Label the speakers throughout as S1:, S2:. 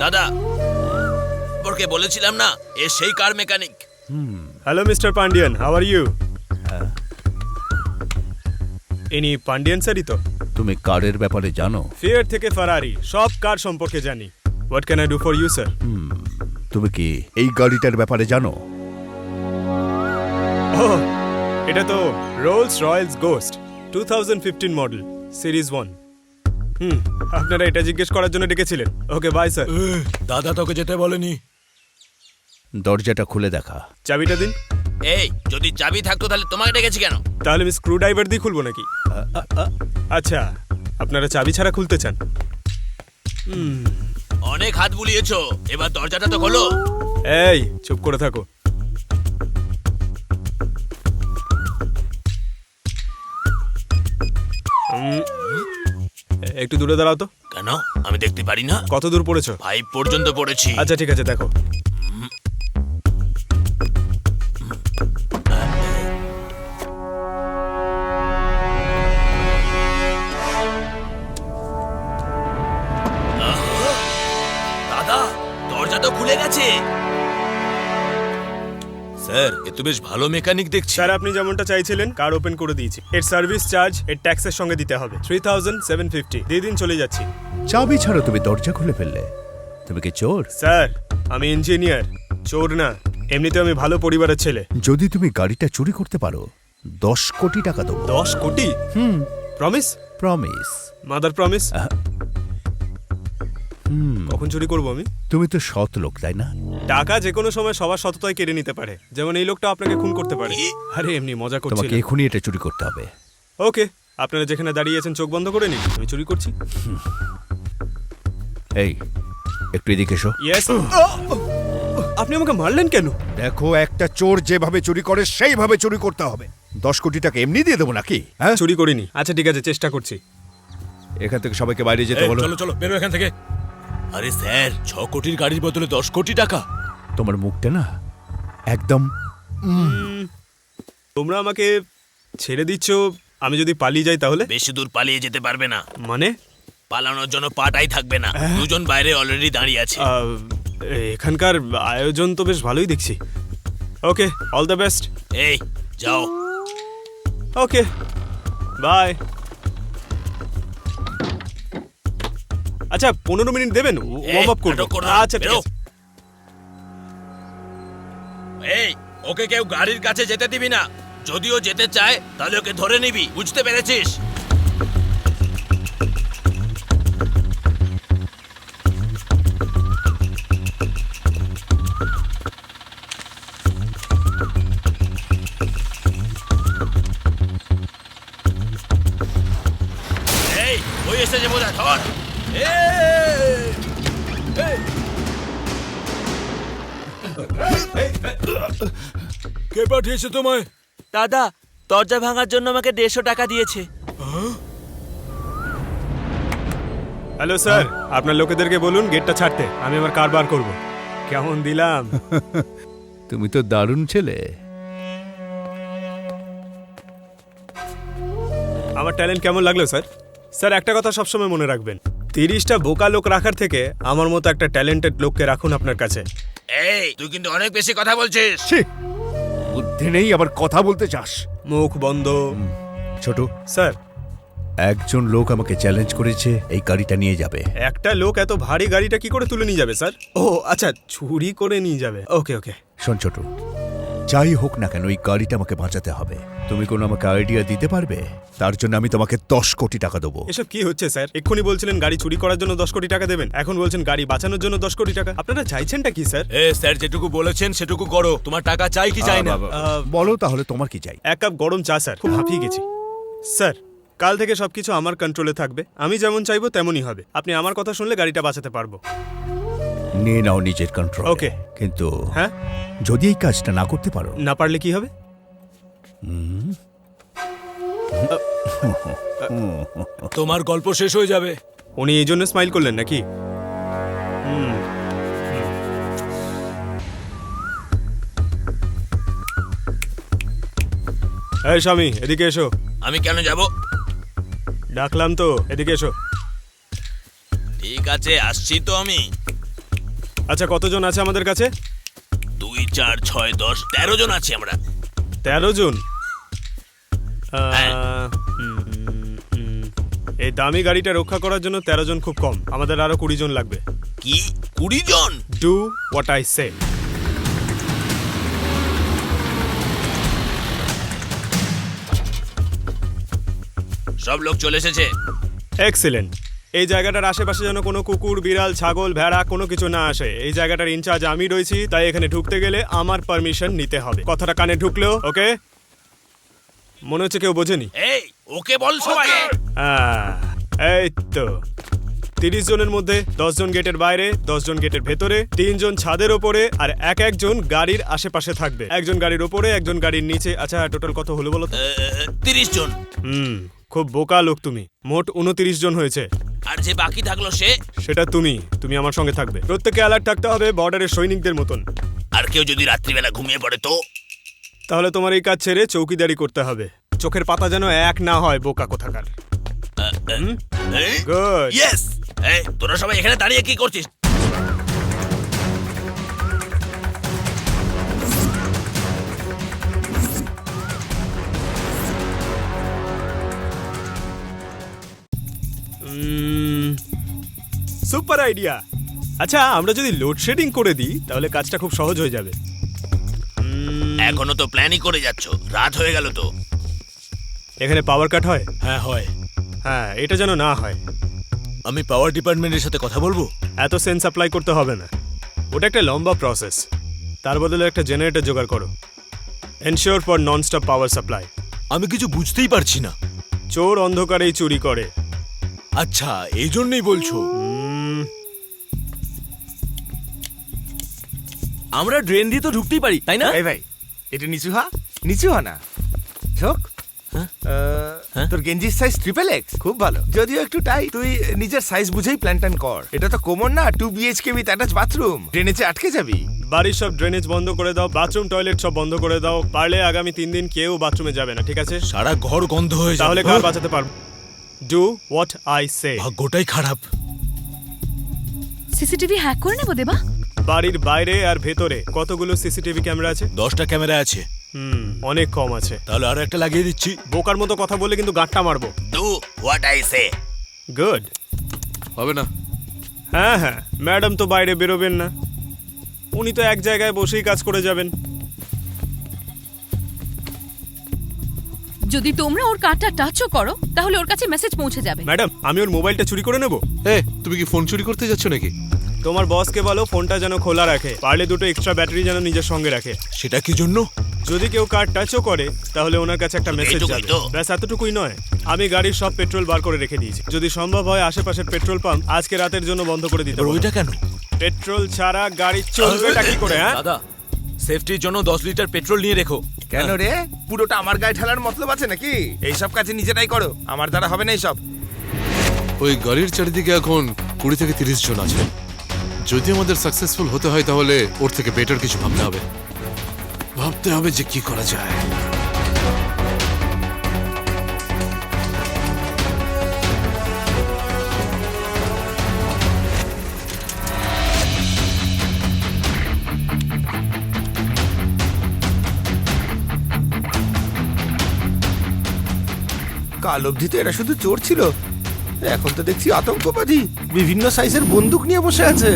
S1: দাদা, ওকে বলেছিলাম না, এ সেই car mechanic.
S2: Hello mister Pandian, how are you? ইনি পান্ডিয়ান স্যারই তো?
S3: তুমি কারের ব্যাপারে জানো?
S2: ফিয়ার থেকে ফারারি সব কার সম্পর্কে জানি। What can I do for you sir?
S3: তুমি কি এই গাড়িটার ব্যাপারে জানো?
S2: ওহ, এটা তো Rolls Royce Ghost 2015 model series 1। আপনারা এটা জিজ্ঞেস করার জন্য ডেকেছিলেন? Okay bye sir.
S1: দাদা তোকে যেতে বলেনি।
S3: দরজাটা খুলে দেখা।
S2: চাবিটা দিন।
S1: এই, যদি চাবি থাকতো তাহলে তোমাকে ডেকেছি কেন?
S2: তাহলে আমি স্ক্রু ড্রাইভার দিয়ে খুলবো নাকি? আচ্ছা, আপনারা চাবি ছাড়া খুলতে চান?
S1: অনেক হাত বুলিয়েছো, এবার দরজাটা তো খোলো।
S2: এই চুপ করে থাকো। একটু দূরে দাঁড়াও তো।
S1: কেন, আমি দেখতে পারি না?
S2: কত দূর পড়েছো?
S1: 5 পর্যন্ত পড়েছি।
S2: আচ্ছা ঠিক আছে, দেখো।
S1: দাদা, দরজা তো খুলে গেছে। স্যার, এ তো বেশ ভালো মেকানিক দেখছি।
S2: স্যার, আপনি যেমনটা চাইছিলেন কার ওপেন করে দিয়েছি। এর সার্ভিস চার্জ এর ট্যাক্সের সঙ্গে দিতে হবে 3750। দিয়ে দিন, চলে যাচ্ছি।
S3: চাবি ছাড়া তুমি দরজা খুলে ফেললে। তুমি কি চোর?
S2: স্যার, আমি ইঞ্জিনিয়ার, চোর না। এমনিতে আমি ভালো পরিবারের ছেলে।
S3: যদি তুমি গাড়িটা চুরি করতে পারো 10 কোটি টাকা দেবো।
S2: 10 কোটি? প্রমিস?
S3: প্রমিস।
S2: Mother promise? কখন চুরি করবো আমি?
S3: তুমি তো সৎ লোক, তাই না?
S2: টাকা যে কোনো সময় সবার সততায় কেড়ে নিতে পারে, যেমন এই লোকটা আপনাকে খুন করতে পারে। আরে এমনি মজা করছি।
S3: তোমাকে এখনই এটা চুরি করতে হবে।
S2: ওকে, আপনারা যেখানে দাঁড়িয়ে আছেন চোখ বন্ধ করে নিন, আমি চুরি করছি।
S3: এই, একটু এদিকে এসো।
S2: ইয়েস। আপনি আমাকে মারলেন কেন?
S3: দেখো, একটা চোর যেভাবে চুরি করে সেইভাবে চুরি করতে হবে। 10 কোটি টাকা এমনি দিয়ে দেবো নাকি? হ্যাঁ,
S2: চুরি করিনি। আচ্ছা ঠিক আছে, চেষ্টা করছি।
S3: এখান থেকে সবাইকে বাইরে যেতে বলো।
S1: চলো চলো, বেরো এখান থেকে। আরে স্যার, 6 কোটির গাড়ির বদলে 10 কোটি টাকা।
S3: তোমার মুখটা না একদম।
S2: তোমরা আমাকে ছেড়ে দিচ্ছ, আমি যদি পালিয়ে যাই তাহলে?
S1: বেশি দূর পালিয়ে যেতে পারবে না।
S2: মানে?
S1: পালানোর জন্য পাটাই থাকবে না। দুজন বাইরে অলরেডি দাঁড়িয়ে আছে।
S2: এখানকার আয়োজন তো বেশ ভালোই দেখছি। ওকে, অল দ্য বেস্ট।
S1: এই, যাও।
S2: ওকে, বাই। আচ্ছা, 15 মিনিট দেবেন, ওয়ার্ম আপ করব। আচ্ছা ঠিক আছে।
S1: এই, ওকে কেউ গাড়ির কাছে যেতে দিবি না। যদিও যেতে চায় তাহলে ওকে ধরে নিবি, বুঝতে পেরেছিস? এই, ওই এসেছে বোঝা, ধর। কে পাঠিয়েছে তোমায়?
S4: দাদা, দরজা ভাঙার জন্য আমাকে 150 টাকা দিয়েছে।
S2: হ্যালো স্যার, আপনার লোকেদেরকে বলুন গেটটা ছাড়তে, আমি আমার কার বার করব। কেমন দিলাম?
S3: তুমি তো দারুণ ছেলে।
S2: আমার ট্যালেন্ট কেমন লাগলো স্যার? স্যার, একটা কথা সবসময় মনে রাখবেন, 30টা বোকা লোক রাখার থেকে আমার মতো একটা ট্যালেন্টেড লোককে রাখুন আপনার কাছে।
S1: এই, তুই কিন্তু অনেক বেশি কথা বলছিস।
S3: ছি, বুদ্ধি নেই, আবার কথা বলতে চাস।
S2: মুখ বন্ধ।
S3: ছোট,
S2: স্যার,
S3: একজন লোক আমাকে চ্যালেঞ্জ করেছে এই গাড়িটা নিয়ে যাবে।
S2: একটা লোক এত ভারী গাড়িটা কি করে তুলে নিয়ে যাবে স্যার? ও আচ্ছা, চুরি করে নিয়ে যাবে। ওকে ওকে।
S3: শোন ছোট, যাই হোক না কেন এই গাড়িটা আমাকে বাঁচাতে হবে। তুমি কোনো আমাকে আইডিয়া দিতে পারবে? তার জন্য আমি তোমাকে 10 কোটি টাকা দেবো।
S2: এসব কি হচ্ছে স্যার? এক্ষুনি বলছিলেন গাড়ি চুরি করার জন্য 10 কোটি টাকা দেবেন, এখন বলছেন গাড়ি বাঁচানোর জন্য 10 কোটি টাকা। আপনারা চাইছেনটা কি স্যার?
S1: স্যার যেটুকু বলেছেন সেটুকু করো। তোমার টাকা চাই কি চাই না?
S3: বলো তাহলে তোমার কি চাই?
S2: 1 কাপ গরম চা স্যার, খুব হাঁপিয়ে গেছি। স্যার, কাল থেকে সবকিছু আমার কন্ট্রোলে থাকবে, আমি যেমন চাইবো তেমনই হবে। আপনি আমার কথা শুনলে গাড়িটা বাঁচাতে পারবো।
S3: নিয়ে নাও নিজের কন্ট্রোল।
S2: ওকে।
S3: কিন্তু
S2: হ্যাঁ,
S3: যদি এই কাজটা না করতে পারো?
S2: না পারলে কি হবে?
S1: তোমার গল্প শেষ হয়ে যাবে।
S2: উনি এই জন্য স্মাইল করলেন নাকি? এই স্বামী, এদিকে এসো।
S1: আমি কেন যাব?
S2: ডাকলাম তো, এদিকে এসো।
S1: ঠিক আছে, আসছি তো আমি।
S2: আচ্ছা কতজন আছে আমাদের কাছে?
S1: 2, 4, 6, 10, 13 জন আছি আমরা।
S2: 13 জন।
S1: হ্যাঁ।
S2: এই দামি গাড়িটা রক্ষা করার জন্য 13 জন খুব কম, আমাদের আরো 20 জন লাগবে।
S1: কি 20 জন?
S2: Do what I say.
S1: সব লোক চলে এসেছে।
S2: এক্সিলেন্ট। এই জায়গাটার আশেপাশে যেন কোনো কুকুর, বিড়াল, ছাগল, ভেড়া কোনো কিছু না আসে। এই জায়গাটার ইনচার্জ আমি রয়েছি, তাই এখানে ঢুকতে গেলে আমার পারমিশন নিতে হবে। কথাটা কানে ঢুকলেও ওকে? মনে হচ্ছে কেউ বোঝেনি।
S1: এই ওকে বল সবাই।
S2: এই তো 30 জনের মধ্যে 10 জন গেটের বাইরে, 10 জন গেটের ভেতরে, 3 জন ছাদের ওপরে, আর একজন গাড়ির আশেপাশে থাকবে। একজন গাড়ির ওপরে, একজন গাড়ির নিচে। আচ্ছা টোটাল কত হলো বলো তো?
S1: 30 জন।
S2: খুব বোকা লোক তুমি। মোট 29 জন হয়েছে।
S1: আর যে বাকি থাকলো
S2: সেটা তুমি আমার সঙ্গে থাকবে। প্রত্যেককে অ্যালার্ট থাকতে হবে বর্ডারের সৈনিকদের মতন।
S1: আর কেউ যদি রাত্রিবেলা ঘুমিয়ে পড়ে তো?
S2: তাহলে তোমার এই কাজ ছেড়ে চৌকিদারি করতে হবে। চোখের পাতা যেন এক না হয়, বোকা কোথাকার। গুড।
S1: ইয়েস। এই তোরা সবাই এখানে দাঁড়িয়ে কি করছিস?
S2: Super idea. আচ্ছা আমরা যদি লোডশেডিং করে দিই তাহলে কাজটা খুব সহজ হয়ে যাবে।
S1: এখনো তো প্ল্যানই করে যাচ্ছ, রাত হয়ে গেল তো।
S2: এখানে পাওয়ার কাট হয়?
S1: হ্যাঁ হয়।
S2: হ্যাঁ, এটা যেন না হয়।
S1: আমি পাওয়ার ডিপার্টমেন্টের সাথে কথা বলবো।
S2: এত সেন্স অ্যাপ্লাই করতে হবে না, ওটা একটা লম্বা প্রসেস। তার বদলে একটা জেনারেটর জোগাড় করো। Ensure for non stop power supply.
S1: আমি কিছু বুঝতেই পারছি না।
S2: চোর অন্ধকারেই চুরি করে।
S1: আচ্ছা এই জন্যই বলছো?
S4: আমরা ড্রেন দিয়ে তো ঢুকতেই পারি, তাই না?
S5: এই ভাই, এটা নিচু হ না ঝোক। তোর গেঞ্জির সাইজ XXX, খুব ভালো। যদিও একটু টাইট, তুই নিজের সাইজ বুঝেই প্ল্যান ট্যান কর। এটা তো কোমর না, 2 BHK উইথ অ্যাটাচ বাথরুম। ড্রেনেজে আটকে যাবি।
S2: বাড়ির সব ড্রেনেজ বন্ধ করে দাও, বাথরুম টয়লেট সব বন্ধ করে দাও। পারলে আগামী 3 দিন কেউ বাথরুমে যাবে না, ঠিক আছে?
S1: সারা ঘর গন্ধ হয়ে
S2: তাহলে কার বাঁচাতে পারবো? Do what I say.
S1: ভাগ্যটাই খারাপ।
S6: সিসিটিভি হ্যাক করে নেবো দেবা?
S2: বাড়ির বাইরে আর ভেতরে কতগুলো সিসিটিভি ক্যামেরা আছে?
S1: 10টা ক্যামেরা আছে।
S2: অনেক কম আছে।
S1: তাহলে আরো একটা লাগিয়ে দিচ্ছি।
S2: বোকার মতো কথা বলে কিন্তু গাঁটটা মারবো।
S1: Do what I say.
S2: Good.
S7: হবে না।
S2: হ্যাঁ, ম্যাডাম তো বাইরে বেরোবেন না, উনি তো এক জায়গায় বসেই কাজ করে যাবেন।
S6: যদি তোমরা ওর কার্ডটা টাচও করো তাহলে ওর কাছে মেসেজ পৌঁছে যাবে।
S2: ম্যাডাম আমি ওর মোবাইলটা চুরি করে নেব?
S7: তুমি কি ফোন চুরি করতে যাচ্ছ নাকি?
S2: তোমার বসকে বলো ফোনটা যেন খোলা রাখে, পারলে 2টো এক্সট্রা ব্যাটারি যেন নিজের সঙ্গে রাখে।
S1: সেটা কি জন্য?
S2: যদি কেউ কার্ড টাচও করে তাহলে ওনার কাছে একটা মেসেজ
S1: এইটুকুই
S2: যাবে।
S1: তো?
S2: ব্যাস এতটুকুই নয়, আমি গাড়ির সব পেট্রোল বার করে রেখে দিয়েছি। যদি সম্ভব হয় আশেপাশের পেট্রোল পাম্প আজকে রাতের জন্য বন্ধ করে দিতে
S1: আর
S2: বলো।
S1: ওইটা কেন?
S2: পেট্রোল ছাড়া গাড়ি চলবেটা কি করে? হ্যাঁ
S4: দাদা, সেফটির জন্য 10 লিটার পেট্রোল নিয়ে রেখো।
S5: কেন রে, পুরোটা আমার গায়ে ঢালার মতলব আছে নাকি? এইসব কাজে নিজেরাই করো, আমার দ্বারা হবে না এইসব।
S7: ওই গাড়ির চারিদিকে এখন 20 থেকে 30 জন আছে। যদি আমাদের সাকসেসফুল হতে হয় তাহলে ওর থেকে বেটার কিছু ভাবতে হবে যে কি করা যায়।
S5: কাল অবধি তো এরা শুধু চোর ছিল, এখন তো দেখছি আতঙ্কবাদী, বিভিন্ন সাইজের বন্দুক নিয়ে বসে আছে।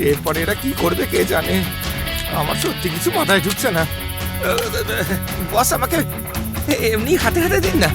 S5: এরপরে এরা কি করবে কে জানে। আমার সত্যি কিছু মাথায় ঢুকছে না। বস আমাকে এমনি হাতে হাতে দিন না।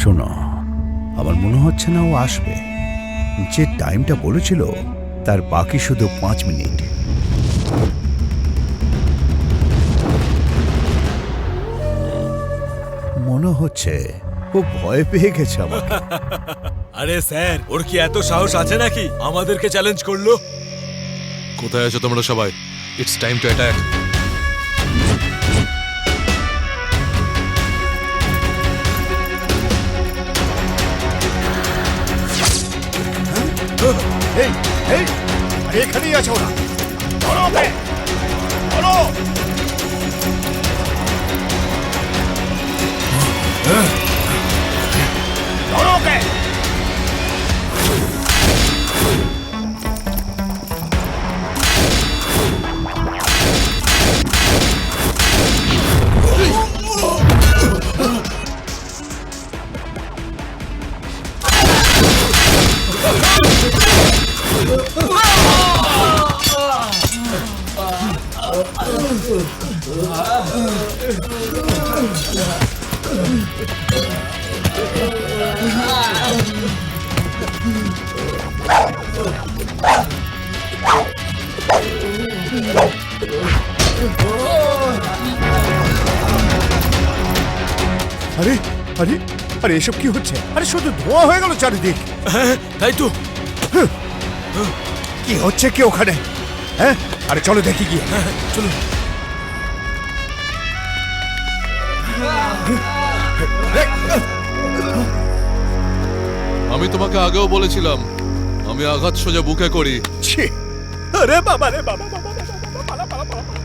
S3: শোনো, আমার মনে হচ্ছে না ও আসবে। যে টাইমটা বলেছিল তার বাকি শুধু 5 মিনিট। মনে হচ্ছে ও ভয় পেয়ে গেছে আমাকে।
S1: আরে স্যার, ওর কি এত সাহস আছে নাকি আমাদেরকে চ্যালেঞ্জ করলো?
S7: কোথায় আছো তোমরা সবাই? It's time to attack.
S3: এই এই আরে এখানেই আছে ওরা। ধরো ওকে, ধরো। ধরো ওকে। আরে আরে আরে এসব কি হচ্ছে? আরে শুধু ধোঁয়া হয়ে গেল চারিদিক।
S1: তাই তো।
S3: কি হচ্ছে কি ওখানে? হ্যাঁ, আরে চলো দেখি গিয়ে।
S1: চলো।
S7: আমি তোমাকে আগেও বলেছিলাম আমি আঘাত সোজা বুকে করি।
S3: ছি! আরে বাবা রে বাবা বাবা বাবা, পালা পালা পালা পালা।